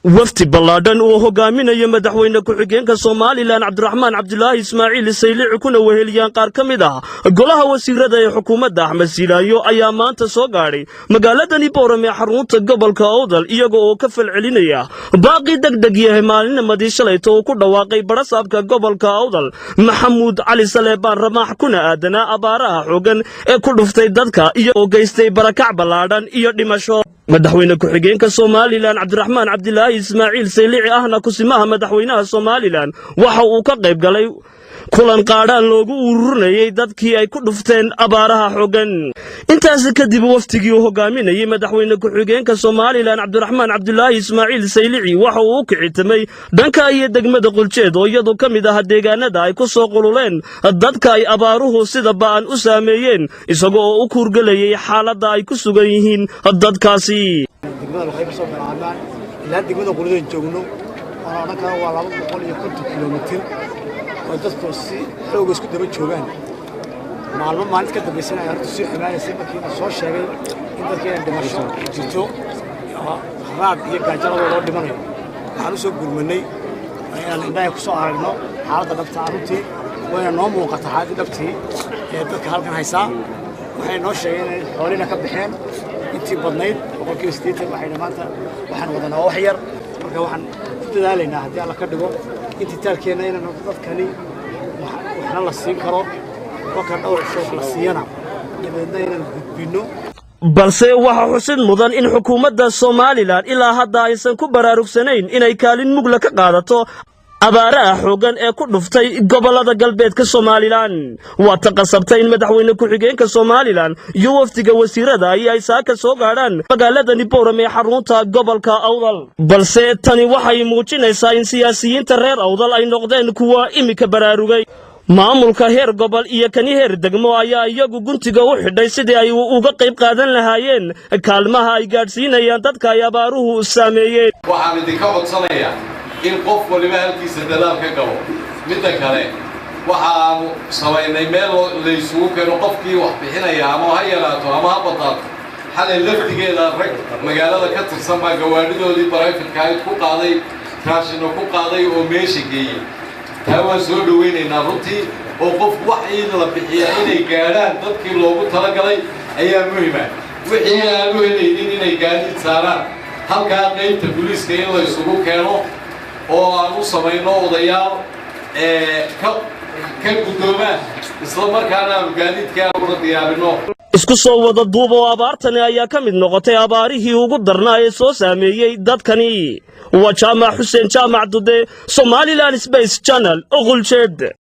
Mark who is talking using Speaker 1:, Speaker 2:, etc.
Speaker 1: wafdi ballaadhan uu hogaaminayo madaxweyne ku-xigeenka Soomaaliland Cabdiraxmaan Cabdulaahi Ismaaciil Saylici kuna weheliyaan qaar ka mid ah golaha wasiirada ee xukuumadda Axmed Silaayo ayaa maanta soo gaadhay magaalada Boorame ee xarunta gobolka Awdal iyagoo oo ka falcelinaya baaqi degdeg yahay maalinimadii shalayto uu ku dhawaaqay barasaabka gobolka Awdal Maxamuud Cali Saleebaan Ramaax kuna aadanaa abaaraha xooggan ee ku dhuftay dadka iyo oo geystay barakac ballaadhan iyo dhimasho. madaxweyne ku-xigeenka Soomaaliland Cabdiraxmaan Cabdulaahi Ismaaciil Saylici ahna kusimaha madaxweynaha Soomaaliland waxa uu ka qayb galay kulan qaadhaan loogu ururinayay dadkii ay ku dhufteen abaaraha xooggan. intaas kadib waftigii uu hogaaminayay madaxweyne ku-xigeenka Soomaaliland Cabdiraxmaan Cabdulaahi Ismaaciil Saylici waxa uu ku xitamay dhanka iyo degmada Quljeed oo iyadu ka mid ah deegaanada ay ku soo qululeen dadka ay abaaruhu sida ba'an u saameeyeen isagoo oo u kuurgalayay xaaladda ay ku sugan yihiin dadkaasi.
Speaker 2: degmada waxay ka soo bilaabmaan ilaa degmada Quljeed joogno oo dhanka waa 250 kiiloomitir oo dadku si xoog isku daba joogaan maalmo ka dambeysana ay horta soo xamaanaysa markii soo sheegay in dadkeen dhimasho jirto raad iyo gaajada loo dhimanayo waxaan soo gurmanay ayaan indhaha ku soo aragno xaaladda dhabta runtii wayna noo muuqata xaaladda dhabtii ee dadka halkan haysa waxay noo sheegeen in xoolina ka baxeen intii badnayd boqolkiiba 80 waxay maanta waxaan wadanaa wax yar marka waxaan ku dadaalaynaa haddii alla ka dhigo intii taalkeena inaan dadkani waxna la siin karo وكان أول شيء للصيانة يبدأ بينه balse waxa xusid mudan in xukuumadda Soomaaliland ilaa hadda aysan ku baraarugsanayn inay kaalin mug la ka qaadato abaaraha xooggan ee ku dhuftay gobolada galbeedka Soomaaliland. waa taqasabtay in madaxweyne ku-xigeenka Soomaaliland iyo wafdiga wasiirada ay saaka soo gaadhaan magaalada Boorame ee xarunta gobolka Awdal. balse tani waxay muujinaysaa in siyaasiyiinta reer Awdal ay noqdeen kuwa imika baraarugay. maamulka heer gobol iyo kani heer degmo ayaa iyagu guntiga u xidhay sidii ay uga qayb qaadan lahaayeen kaalmaha ay gaadhsiinayaan dadka ay abaaruhu saameeyeen.
Speaker 3: waxaan idinka codsanayaa in qof waliba halkiisa dadaal ka galo. midda kale waxaanu samaynay meel la isugu keeno qofkii wax bixinaya ama ha yaraato ama ha badaato xalay laftigeeda rag magaalada ka tirsan baa gawaadhidoodii barayfadka ay ku qaaday raashino ku qaaday oo meesha geeyey. waan soo dhaweynaynaa runtii oo qof wax la bixiya inay gaadhaan dadkii loogu talagalay ayaa muhiim ah. wixii aan u helaynin inay gaadiid saaraan halkaa qaybta booliiska in la isugu keeno oo aan u samayno odayaal ka guddoomaan isla markaana aanu gaadiidkaa una diyaarino.
Speaker 1: isku soo wada duub oo abaartani ayaa ka mid noqotay abaarihii ugu darnaa ee soo saameeyey dadkani. waa Jaamac Xuseen Jaamac Dude, Somaliland Space Channel, Quljeed.